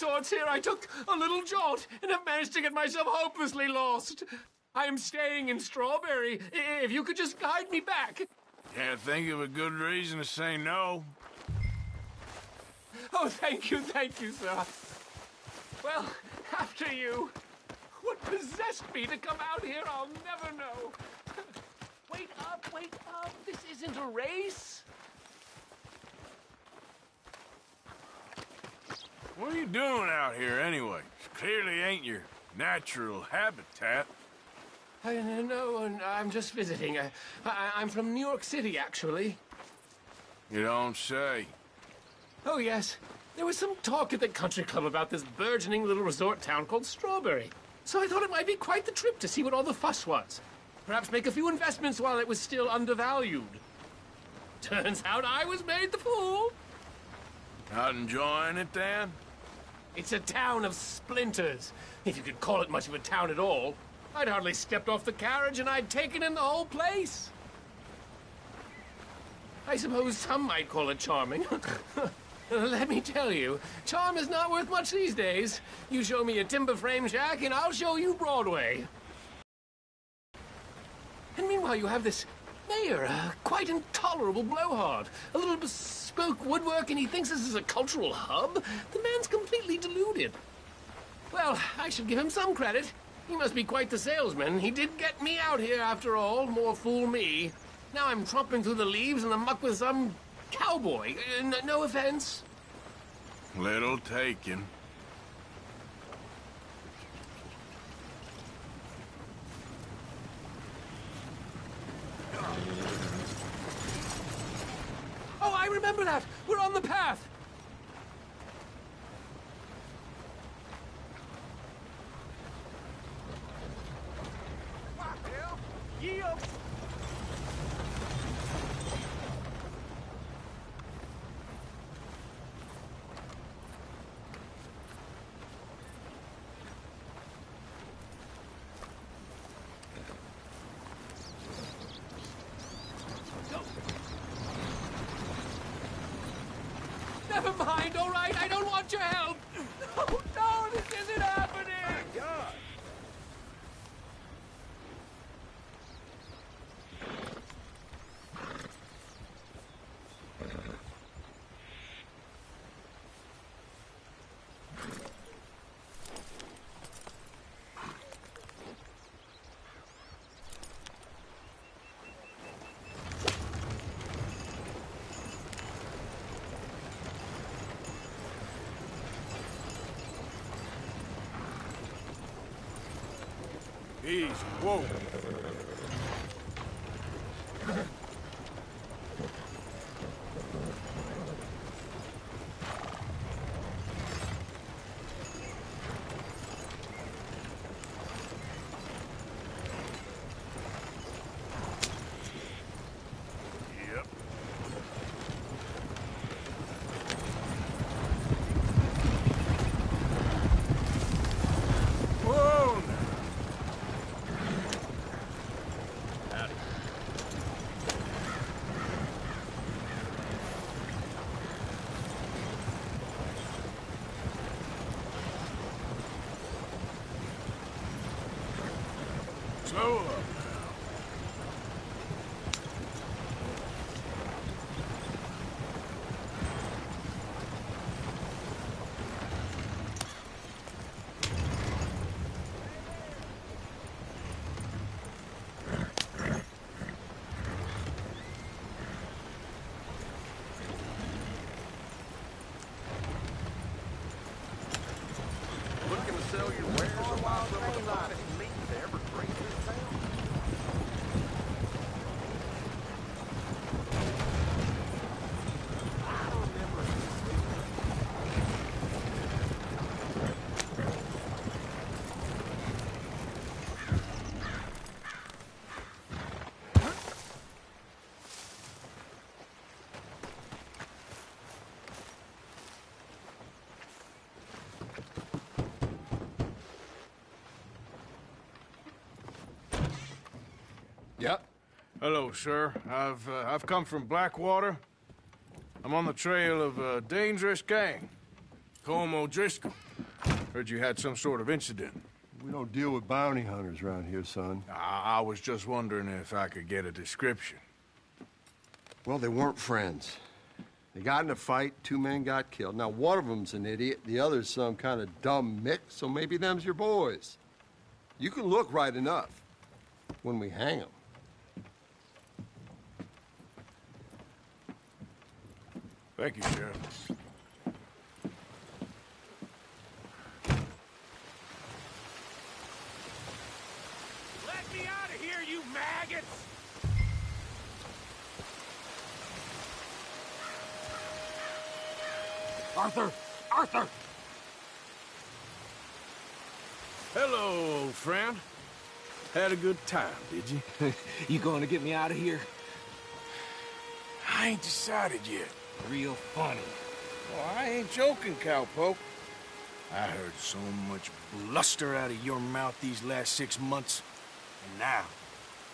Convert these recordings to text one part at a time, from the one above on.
sorts here. I took a little jaunt and have managed to get myself hopelessly lost. I am staying in Strawberry. If you could just guide me back. Can't think of a good reason to say no. Oh, thank you, sir. Well, after you. What possessed me to come out here, I'll never know. Wait up, wait up. This isn't a race. What are you doing out here anyway? Clearly ain't your natural habitat. No, I'm just visiting. I'm from New York City, actually. You don't say. Oh, yes. There was some talk at the country club about this burgeoning little resort town called Strawberry. So I thought it might be quite the trip to see what all the fuss was. Perhaps make a few investments while it was still undervalued. Turns out I was made the fool. Not enjoying it, then? It's a town of splinters, if you could call it much of a town at all. I'd hardly stepped off the carriage and I'd taken in the whole place. I suppose some might call it charming. Let me tell you, charm is not worth much these days. You show me a timber frame shack and I'll show you Broadway. And meanwhile you have this mayor, a quite intolerable blowhard. A little bespoke woodwork and he thinks this is a cultural hub? The man's completely deluded. Well, I should give him some credit. He must be quite the salesman. He did get me out here after all, more fool me. Now I'm tromping through the leaves and the muck with some cowboy. No offense. Little taken. Oh, I remember that. We're on the path. Yeah. Never mind, all right? I don't want your help. Oh, no, this isn't happening. My God. Easy. Whoa. Yep. Whoa. Slow up now. Looking to sell your wares a while some of the finest meat to ever drink this town? I remember Yep. Hello, sir. I've come from Blackwater. I'm on the trail of a dangerous gang. Colm O'Driscoll. Heard you had some sort of incident. We don't deal with bounty hunters around here, son. I was just wondering if I could get a description. Well, they weren't friends. They got in a fight, 2 men got killed. Now, one of them's an idiot, the other's some kind of dumb mix, so maybe them's your boys. You can look right enough when we hang them. Thank you, Sheriff. Let me out of here, you maggots! Arthur! Arthur! Hello, old friend. Had a good time, did you? You going to get me out of here? I ain't decided yet. Real funny. Well, I ain't joking, cowpoke. I heard so much bluster out of your mouth these last 6 months, and now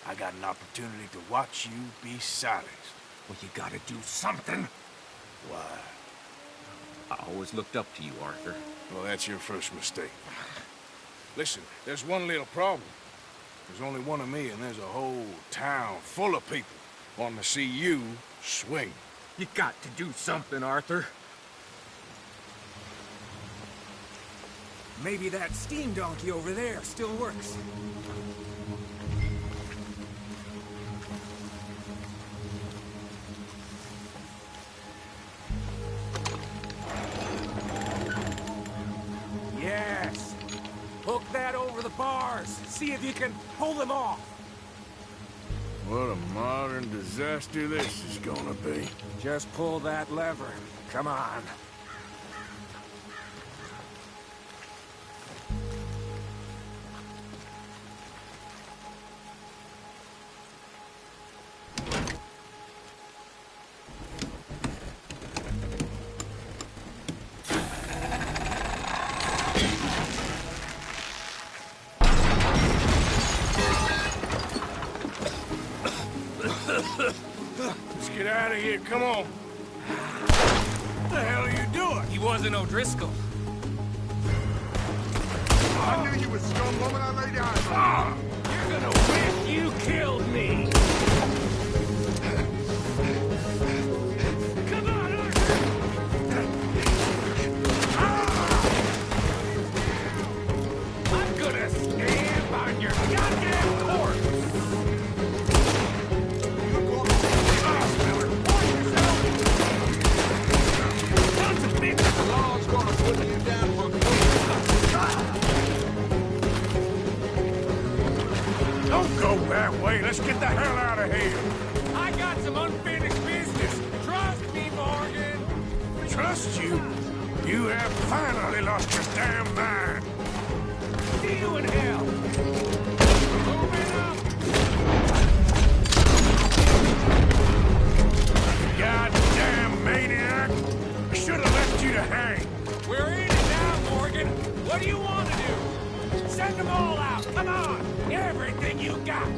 I got an opportunity to watch you be silenced. Well, you gotta do something. Why? I always looked up to you, Arthur. Well, that's your first mistake. Listen, there's one little problem. There's only one of me, and there's a whole town full of people wanting to see you swing. You got to do something, Arthur. Maybe that steam donkey over there still works. Yes. Hook that over the bars. See if you can pull them off. What a modern disaster this is gonna be. Just pull that lever. Come on. Let's get out of here, come on. What the hell are you doing? He wasn't O'Driscoll. I knew you was scum woman. I laid eyes You're gonna wish you killed me. Come on, Arthur! I'm gonna stamp on your goddamn corpse! Sons of bitches! The law's gonna put you down for Don't go that way. Let's get the hell out of here. I got some unfinished business. Trust me, Morgan. Trust you? You have finally lost your damn mind. See you in hell. Moving up. Goddamn maniac. I should have left you to hang. We're in it now, Morgan. What do you want to do? Send them all out. Come on. Everything you got.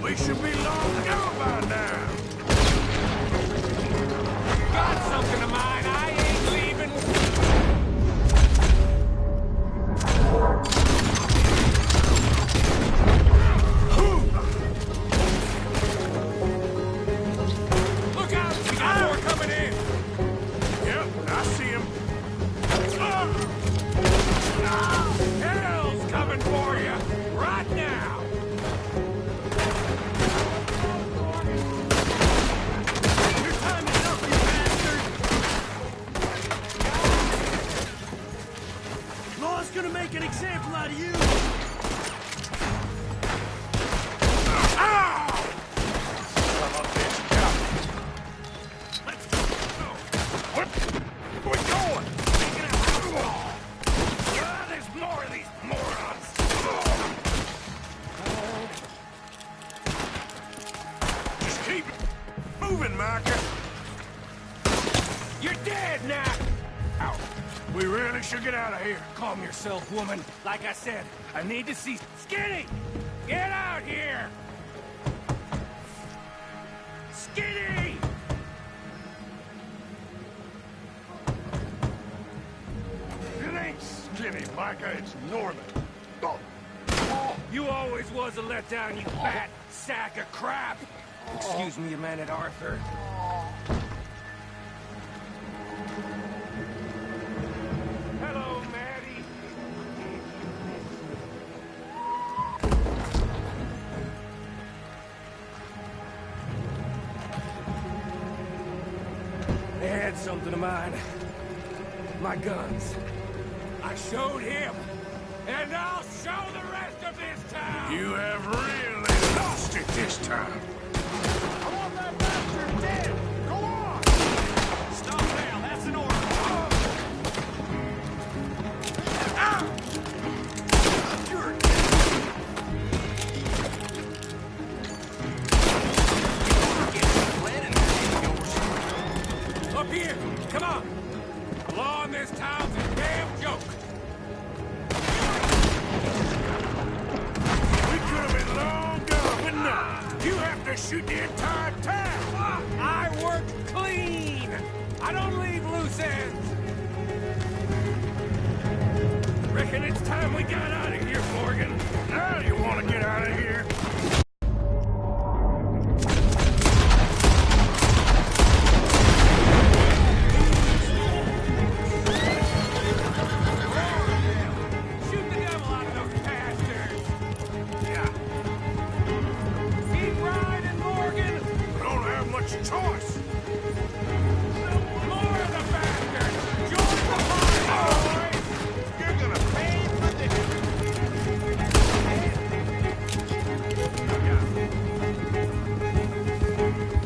We should be long gone by now. Got something of mine. I ain't leaving. Look out. We got more coming in. Yep, I see him. Hell's coming for you. Right now. Your time is up, you bastard. Law's gonna make an example out of you. What? Where we going? There's more of these morons. Just keep moving, Micah. You're dead now. Ow. We really should get out of here. Calm yourself, woman. Like I said, I need to see Skinny. Get out here. Skinny! Micah, it's Norman. You always was a letdown, you fat sack of crap! Excuse me a minute, Arthur. Hello, Maddie. They had something of mine. My guns. I showed him, and I'll show the rest of this town! You have really lost it this time. I want that bastard dead! Go on! Stop now, that's an order! Up here! Come on! The law in this town's a damn joke! We could have been long gone, but no. You have to shoot the entire town. I work clean! I don't leave loose ends! Reckon it's time we got out of here, Morgan. Now you want to get out of here? Shoot the devil out of those bastards! Yeah. Keep riding, Morgan! We don't have much choice. More of the bastards! Join the party, boys! You're gonna pay for this!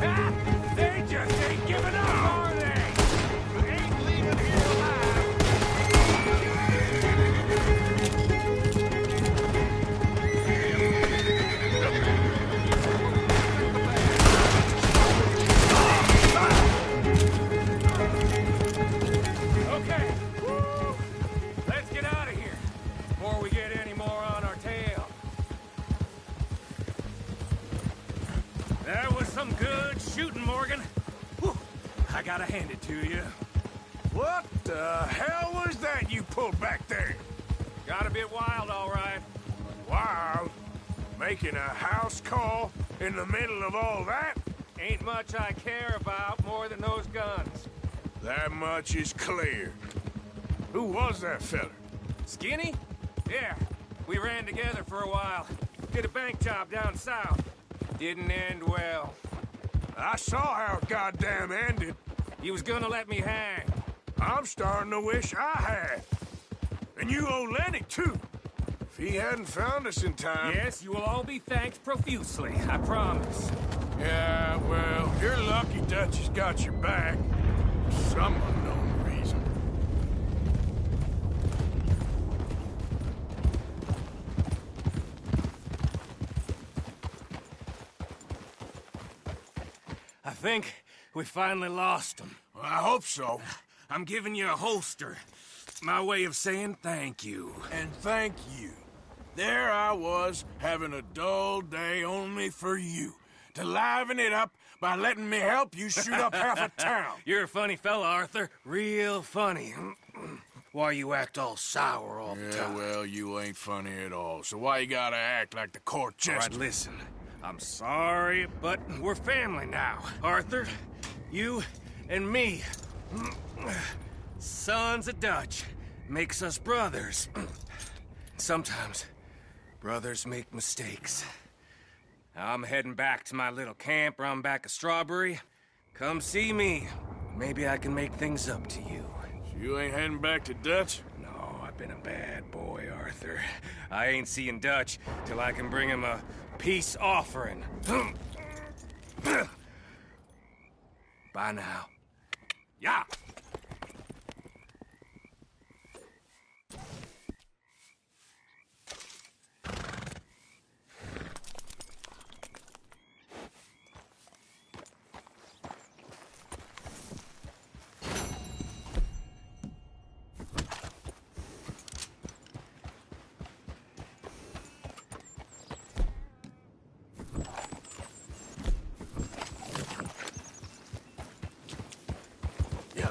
Ha! They just ain't giving up, are they? Ain't leaving here alive! Okay. Woo! Let's get out of here before we get any more on our tail. That was some good shooting, Morgan. Whew. I gotta hand it to you. What the hell was that you pulled back there? Got a bit wild, all right. Wild? Making a house call in the middle of all that? Ain't much I care about more than those guns. That much is clear. Who was that feller? Skinny? Yeah. We ran together for a while. Did a bank job down south. Didn't end well. I saw how it goddamn ended. He was gonna let me hang. I'm starting to wish I had. And you owe Lenny, too. If he hadn't found us in time... Yes, you will all be thanked profusely, I promise. Yeah, well, you're lucky Dutch has got your back. For some unknown reason. I think we finally lost him. Well, I hope so. I'm giving you a holster. My way of saying thank you. And thank you. There I was, having a dull day only for you. To liven it up by letting me help you shoot up half a town. You're a funny fella, Arthur. Real funny. Why you act all sour all the Yeah, time? well, you ain't funny at all. So why you gotta act like the court All jester? right, listen. I'm sorry, but we're family now. Arthur, you and me. Sons of Dutch makes us brothers. Sometimes brothers make mistakes. Now I'm heading back to my little camp around back of Strawberry. Come see me. Maybe I can make things up to you. You ain't heading back to Dutch? No, I've been a bad boy, Arthur. I ain't seeing Dutch till I can bring him a peace offering. Bye now. Yeah. Yeah.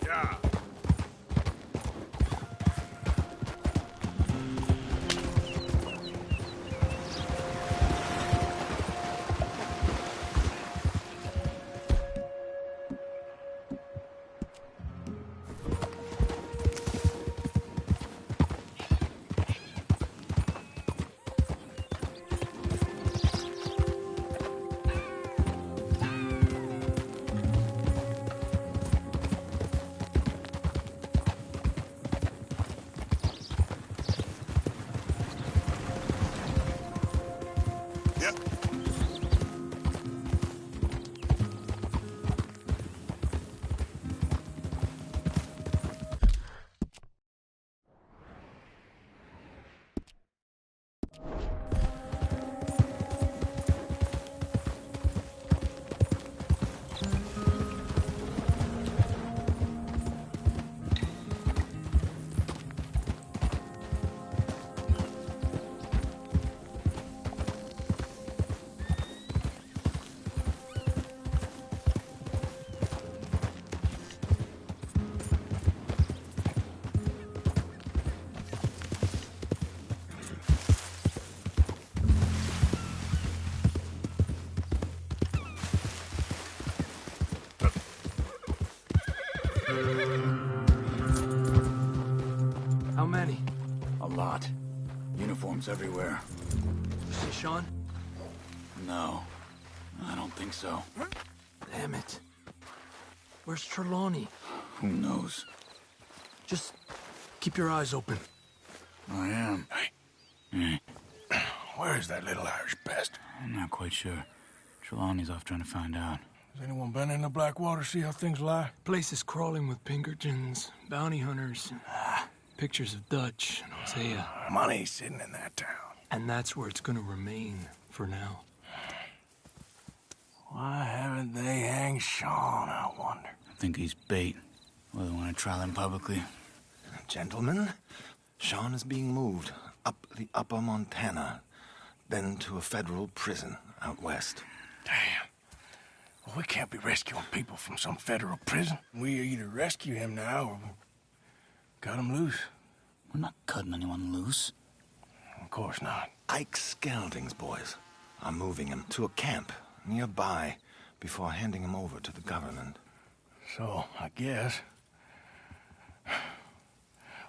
Yeah. How many? A lot. Uniforms everywhere. You see Sean? No, I don't think so. Damn it. Where's Trelawney? Who knows? Just keep your eyes open. I am. Hey. Where's that little Irish pest? I'm not quite sure. Trelawney's off trying to find out. Has anyone been in the Blackwater, see how things lie? Place is crawling with Pinkertons, bounty hunters, pictures of Dutch and Hosea. Money's sitting in that town. And that's where it's gonna remain for now. Why haven't they hanged Sean, I wonder? I think he's bait. Well, they want to trial him publicly. Gentlemen, Sean is being moved up the upper Montana, then to a federal prison out west. Damn. Well, we can't be rescuing people from some federal prison. We either rescue him now or cut him loose. We're not cutting anyone loose. Of course not. Ike Skelding's boys are moving him to a camp nearby before handing him over to the government. So, I guess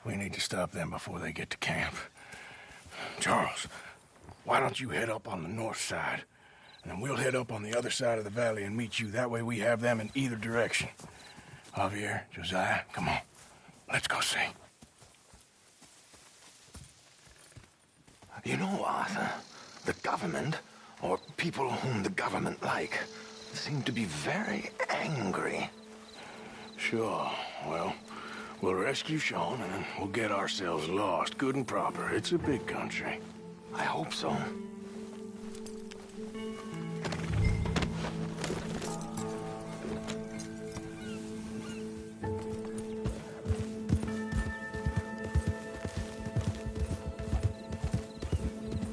we need to stop them before they get to camp. Charles, why don't you head up on the north side, and then we'll head up on the other side of the valley and meet you. That way we have them in either direction. Javier, Josiah, come on. Let's go see. You know, Arthur, the government, or people whom the government like, seem to be very angry. Sure. Well, we'll rescue Sean, and then we'll get ourselves lost, good and proper. It's a big country. I hope so.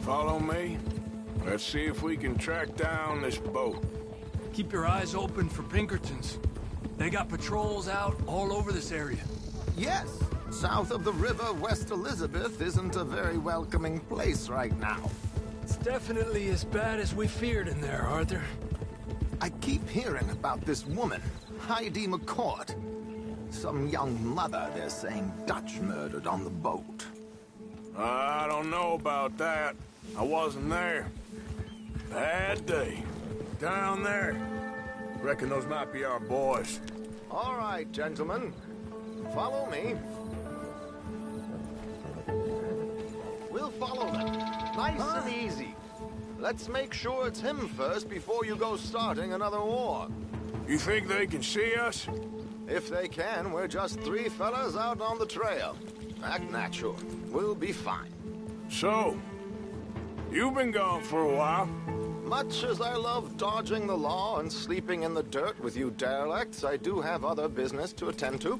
Follow me. Let's see if we can track down this boat. Keep your eyes open for Pinkertons. They got patrols out all over this area. Yes, south of the river, West Elizabeth isn't a very welcoming place right now. It's definitely as bad as we feared in there, Arthur. I keep hearing about this woman, Heidi McCourt. Some young mother, they're saying, Dutch murdered on the boat. I don't know about that. I wasn't there. Bad day. Down there. Reckon those might be our boys. All right, gentlemen. Follow me. We'll follow them. Nice and easy. Let's make sure it's him first before you go starting another war. You think they can see us? If they can, we're just three fellas out on the trail. Act natural. We'll be fine. So, you've been gone for a while. Much as I love dodging the law and sleeping in the dirt with you derelicts, I do have other business to attend to.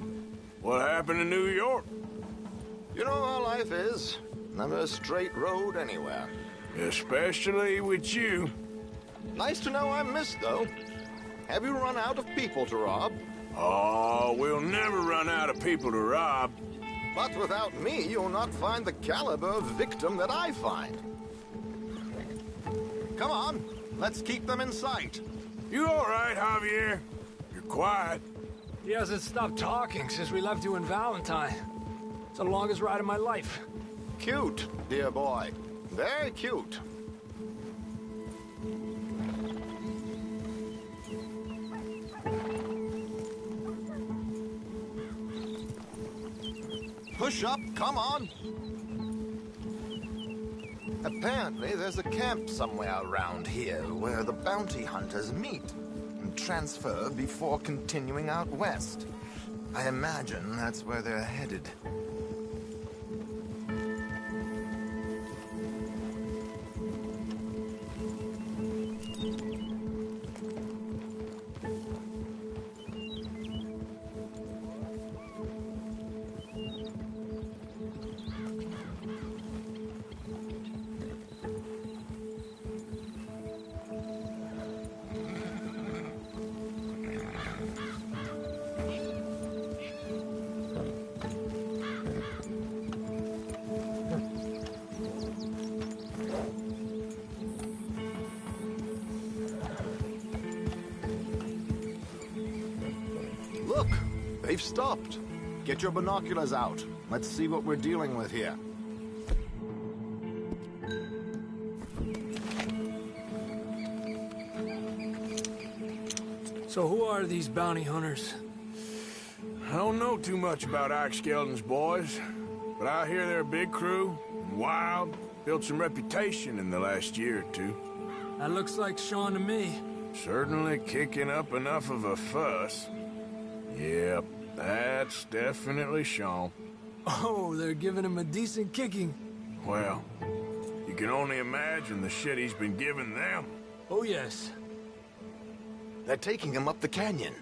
What happened in New York? You know how life is. Never a straight road anywhere. Especially with you. Nice to know I'm missed, though. Have you run out of people to rob? Oh, we'll never run out of people to rob. But without me, you'll not find the caliber of victim that I find. Come on, let's keep them in sight. You all right, Javier? You're quiet. He hasn't stopped talking since we left you in Valentine. It's the longest ride of my life. Cute, dear boy. Very cute. Push up, come on. Apparently, there's a camp somewhere around here where the bounty hunters meet and transfer before continuing out west. I imagine that's where they're headed. Look, they've stopped. Get your binoculars out. Let's see what we're dealing with here. So who are these bounty hunters? I don't know too much about Ike Skeldon's boys, but I hear they're a big crew, wild, built some reputation in the last year or two. That looks like Sean to me. Certainly kicking up enough of a fuss. Yep, that's definitely Sean. Oh, they're giving him a decent kicking. Well, you can only imagine the shit he's been giving them. Oh, yes. They're taking him up the canyon.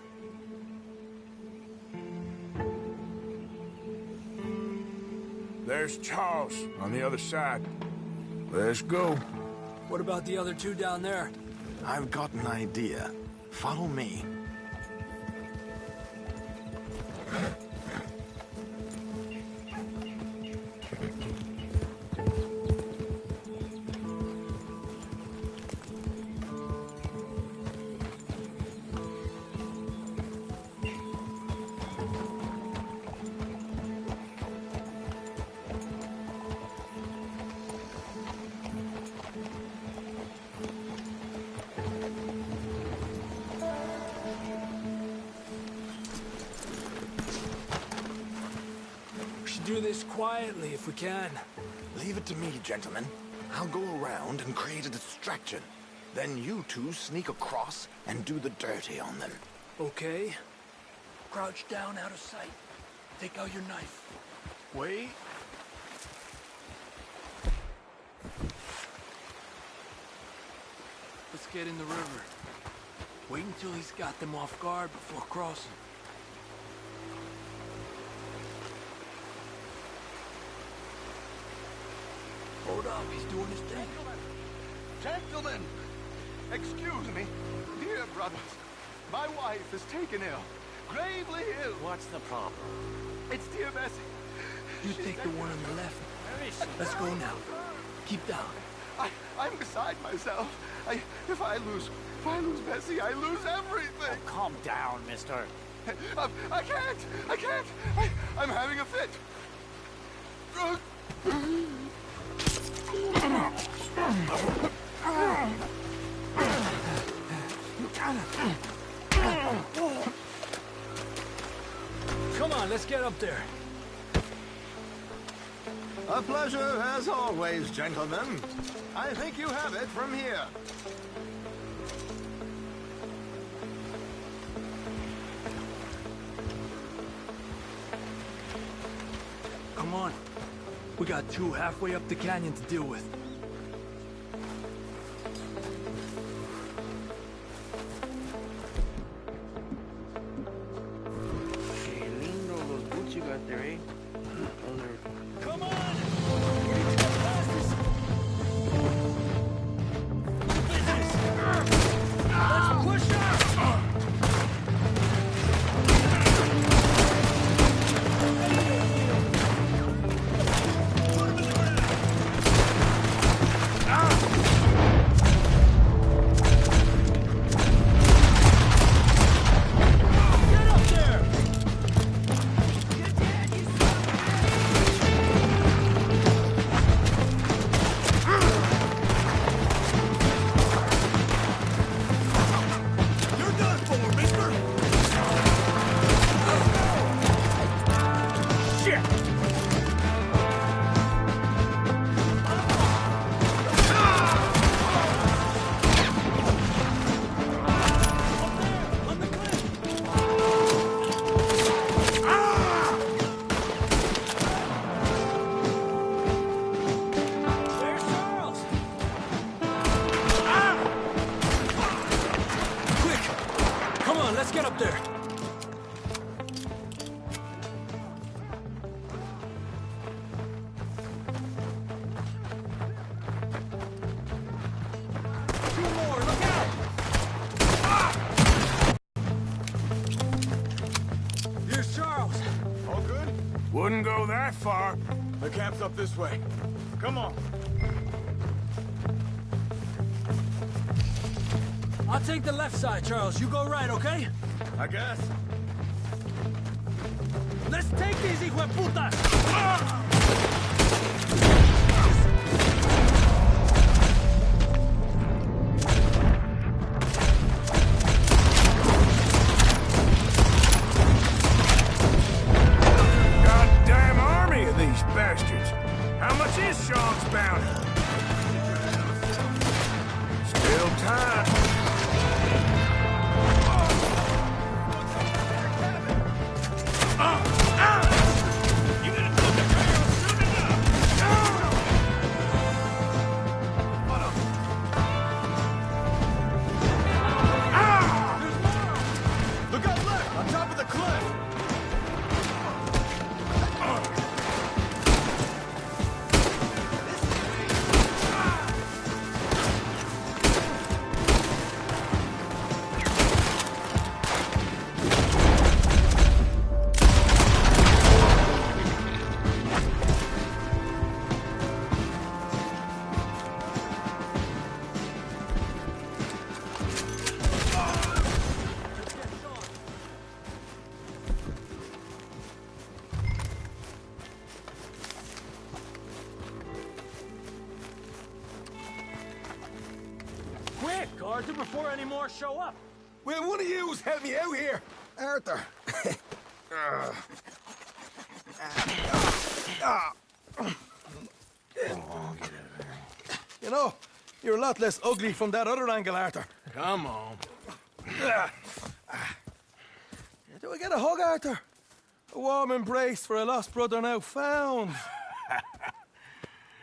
There's Charles on the other side. Let's go. What about the other two down there? I've got an idea. Follow me. Do this quietly if we can. Leave it to me, gentlemen. I'll go around and create a distraction. Then you two sneak across and do the dirty on them. Okay. Crouch down out of sight. Take out your knife. Wait. Let's get in the river. Wait until he's got them off guard before crossing. Hold up, he's doing his thing. Gentlemen, excuse me. Dear brothers, my wife is taken ill. Gravely ill. What's the problem? It's dear Bessie. You take the one on the left. Let's go now. Keep down. I'm beside myself. If I lose Bessie, I lose everything. Oh, calm down, mister. I can't. I'm having a fit. Come on, let's get up there. A pleasure, as always, gentlemen. I think you have it from here. Come on. We got two halfway up the canyon to deal with. Qué lindo los boots you got there, eh? Come on! We need to get past this! Let's push her! Get up there! You're done for, mister! Shit! On the cliff! There's Charles! Quick! Come on, let's get up there. Two more, look out! Here's Charles. All good? Wouldn't go that far. The camp's up this way. Come on. I'll take the left side, Charles. You go right, okay? I guess. Let's take these hijueputas! Goddamn army of these bastards. How much is Sean's bounty? Still time. Look out left, on top of the cliff. Quick, Arthur, before any more show up. Will one of yous help me out here? Arthur. You know, you're a lot less ugly from that other angle, Arthur. Come on. Do I get a hug, Arthur? A warm embrace for a lost brother now found.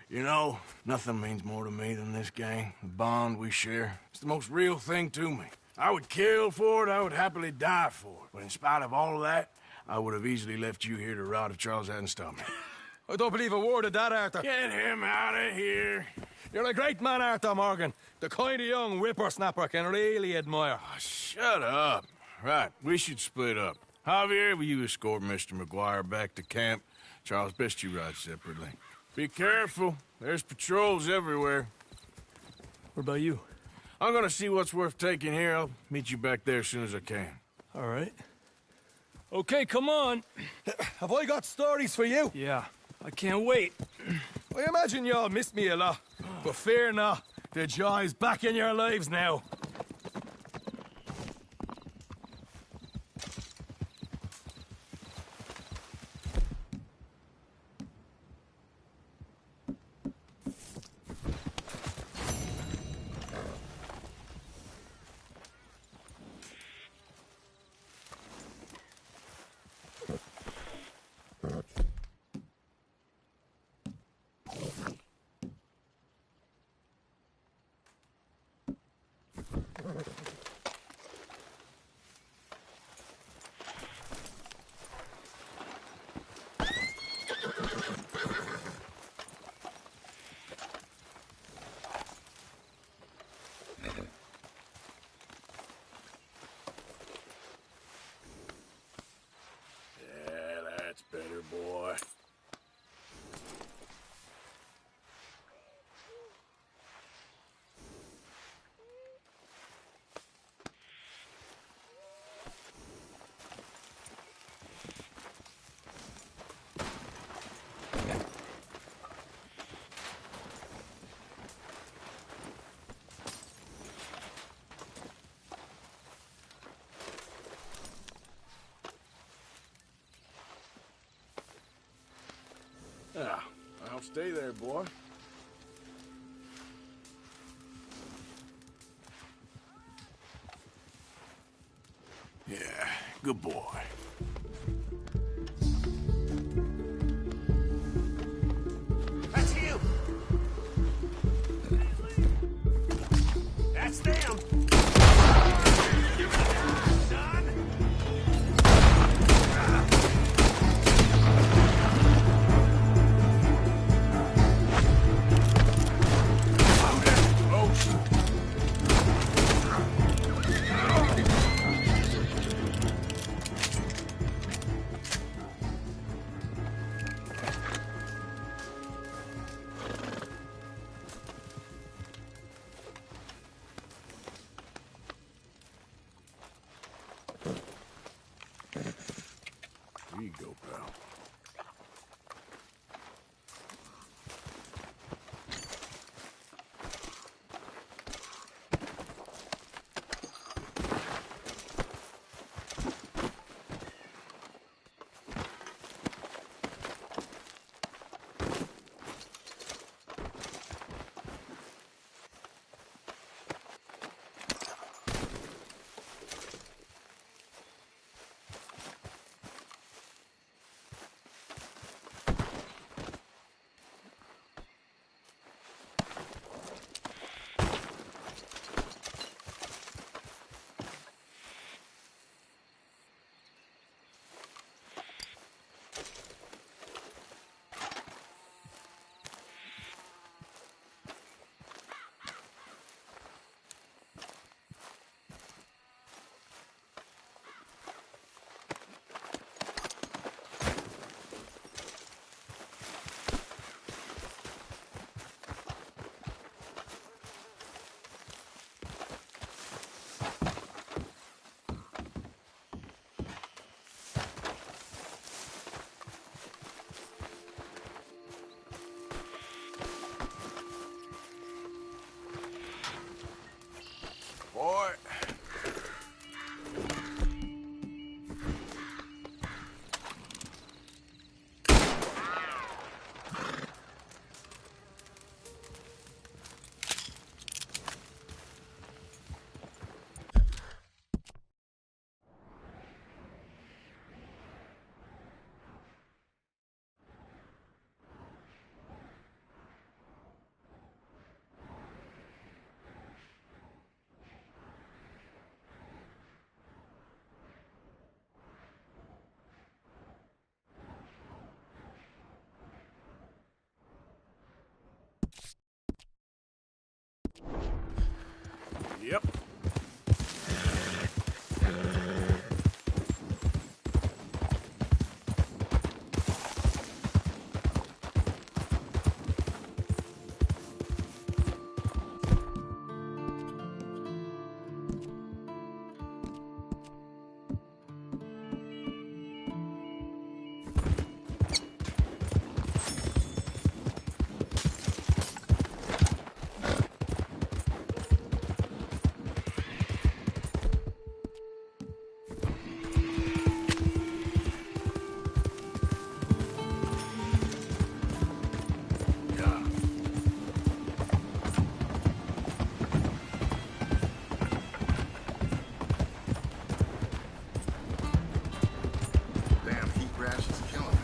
You know, nothing means more to me than this gang, the bond we share. It's the most real thing to me. I would kill for it, I would happily die for it. But in spite of all of that, I would have easily left you here to rot if Charles hadn't stopped me. I don't believe a word of that, Arthur. Get him out of here. You're a great man, Arthur Morgan. The kind of young whippersnapper can really admire. Oh, shut up. Right, we should split up. Javier, will you escort Mr. McGuire back to camp? Charles, best you ride separately. Be careful. There's patrols everywhere. What about you? I'm gonna see what's worth taking here. I'll meet you back there as soon as I can. All right. Okay, come on. Have I got stories for you? Yeah, I can't wait. I imagine y'all missed me a lot, but fear not. The joy's back in your lives now. That's better, boy. Ah, I'll stay there, boy. Yeah, good boy. That's him! That's them! Yep. Damn heat rash is killing me.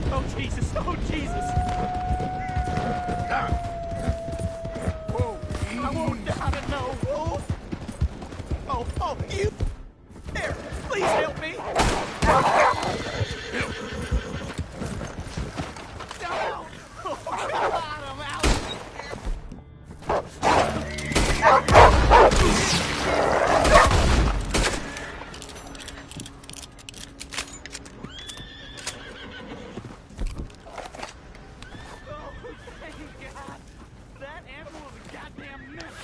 Oh, Jesus! Oh, Jesus! Whoa! I won't down it, no, Wolf! Oh, you! There! Please help me! No! Oh, God, I'm out! Oh, thank God! That animal was a goddamn mess!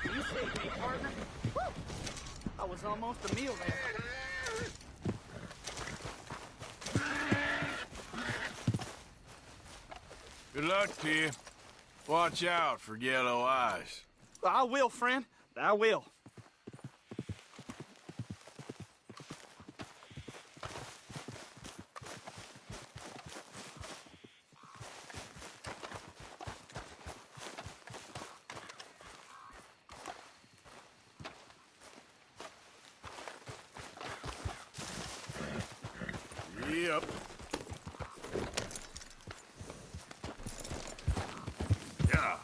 You saved me, partner. Woo! I was almost a meal there. Good luck to you. Watch out for yellow eyes. I will, friend. I will. Yep. Yeah.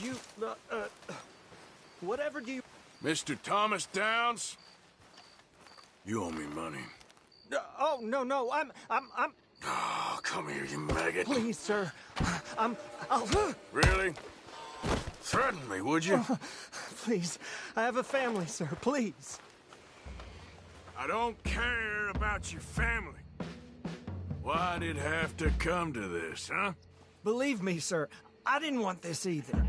You, whatever do you... Mr. Thomas Downs, you owe me money. Oh, no, I'm... Oh, come here, you maggot. Please, sir. I'll... Really? Threaten me, would you? Please, I have a family, sir, please. I don't care about your family. Why'd it have to come to this, huh? Believe me, sir, I didn't want this either.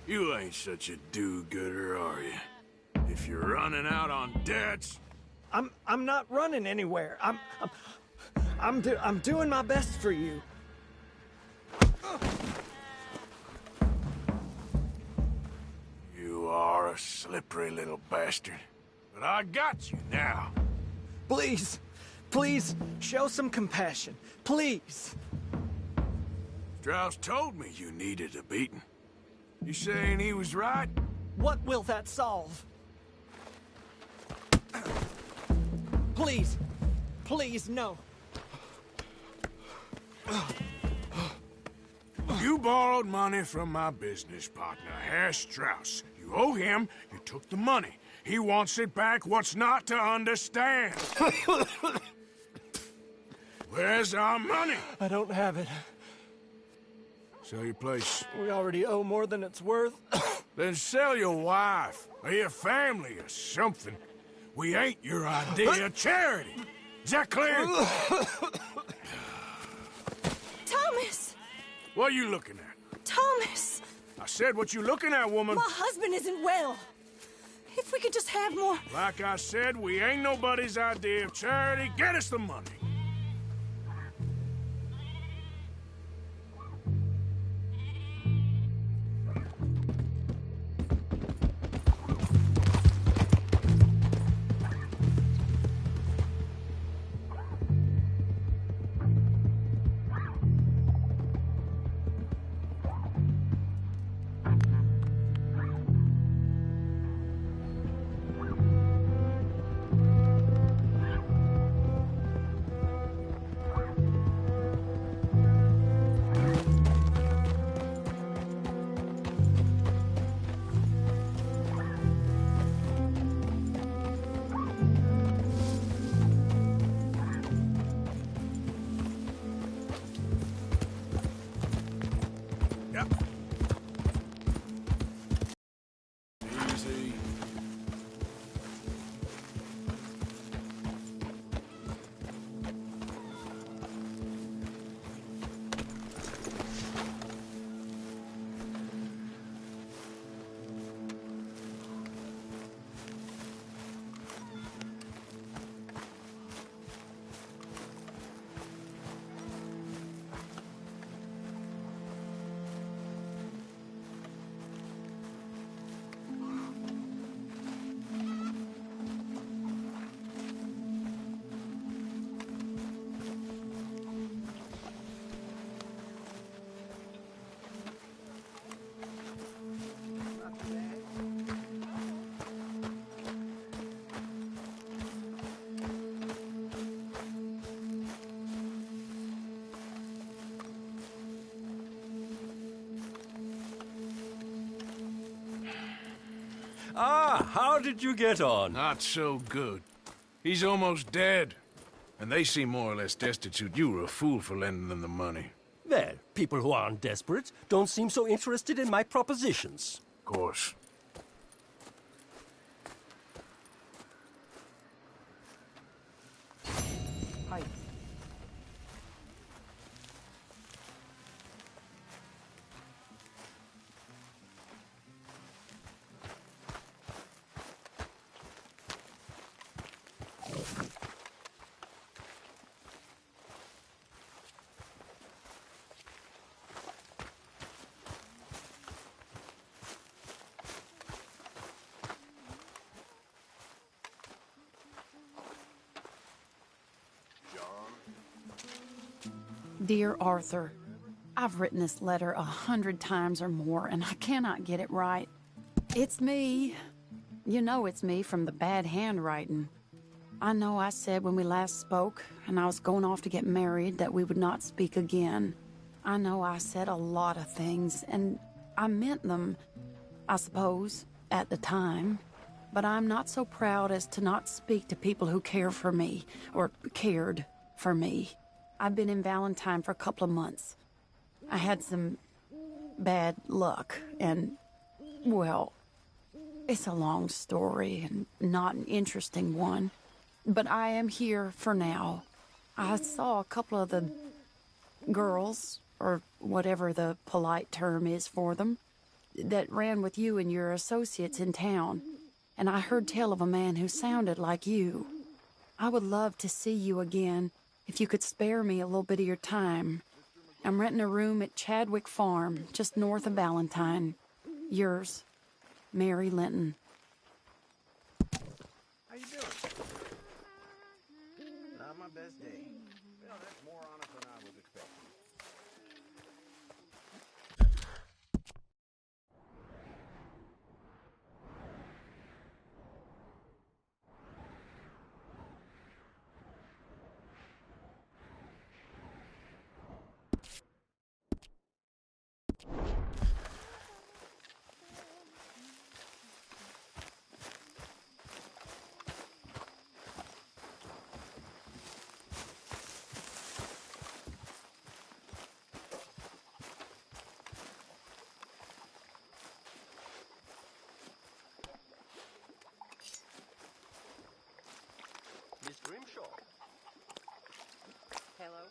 You ain't such a do-gooder, are you? If you're running out on debts... I'm not running anywhere. I'm doing my best for you. You are a slippery little bastard. But I got you now. Please, show some compassion. Please. Strauss told me you needed a beating. You saying he was right? What will that solve? Please, no. You borrowed money from my business partner, Herr Strauss. You owe him, you took the money. He wants it back. What's not to understand? Where's our money? I don't have it. Sell your place. We already owe more than it's worth. Then sell your wife, or your family, or something. We ain't your idea of charity. Is that clear? Thomas! What are you looking at? Thomas! I said, what you looking at, woman? My husband isn't well. If we could just have more... Like I said, we ain't nobody's idea of charity. Get us the money. Ah, how did you get on? Not so good. He's almost dead. And they seem more or less destitute. You were a fool for lending them the money. Well, people who aren't desperate don't seem so interested in my propositions. Of course. Hi. Dear Arthur, I've written this letter 100 times or more, and I cannot get it right. It's me. You know it's me from the bad handwriting. I know I said when we last spoke, and I was going off to get married, that we would not speak again. I know I said a lot of things, and I meant them, I suppose, at the time. But I'm not so proud as to not speak to people who care for me, or cared for me. I've been in Valentine for a couple of months. I had some bad luck, and, well, it's a long story and not an interesting one. But I am here for now. I saw a couple of the girls, or whatever the polite term is for them, that ran with you and your associates in town. And I heard tell of a man who sounded like you. I would love to see you again if you could spare me a little bit of your time. I'm renting a room at Chadwick Farm, just north of Valentine. Yours, Mary Linton. How you doing? Not my best day. Well, that's more honest than I was expecting. Miss Grimshaw. Hello?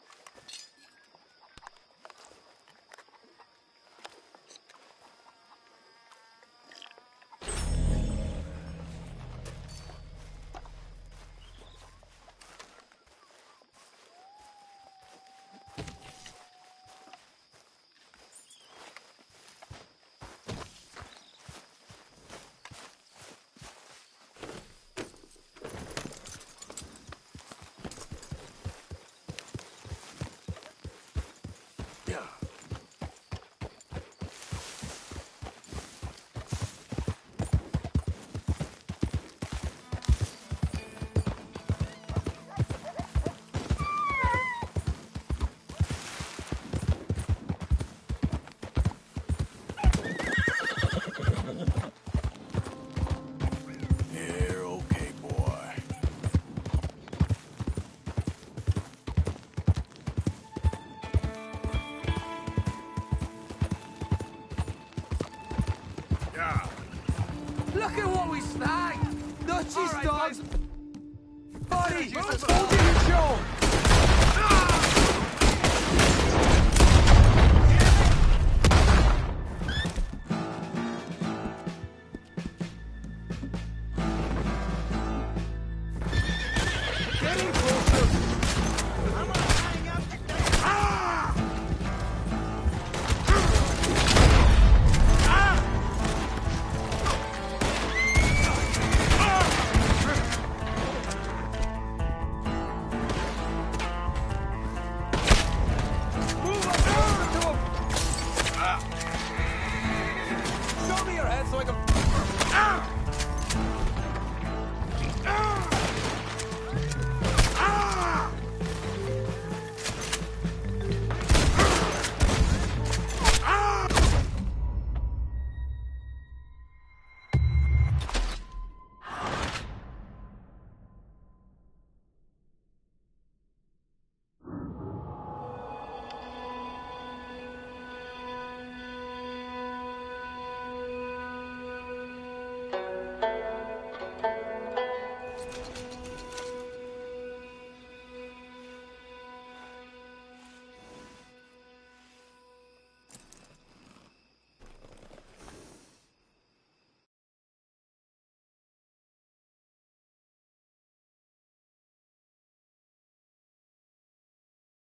You're okay, boy. Yeah. Look at what we snagged! Dutchie's All right, dogs! guys. Buddy! Move it. Hold your control!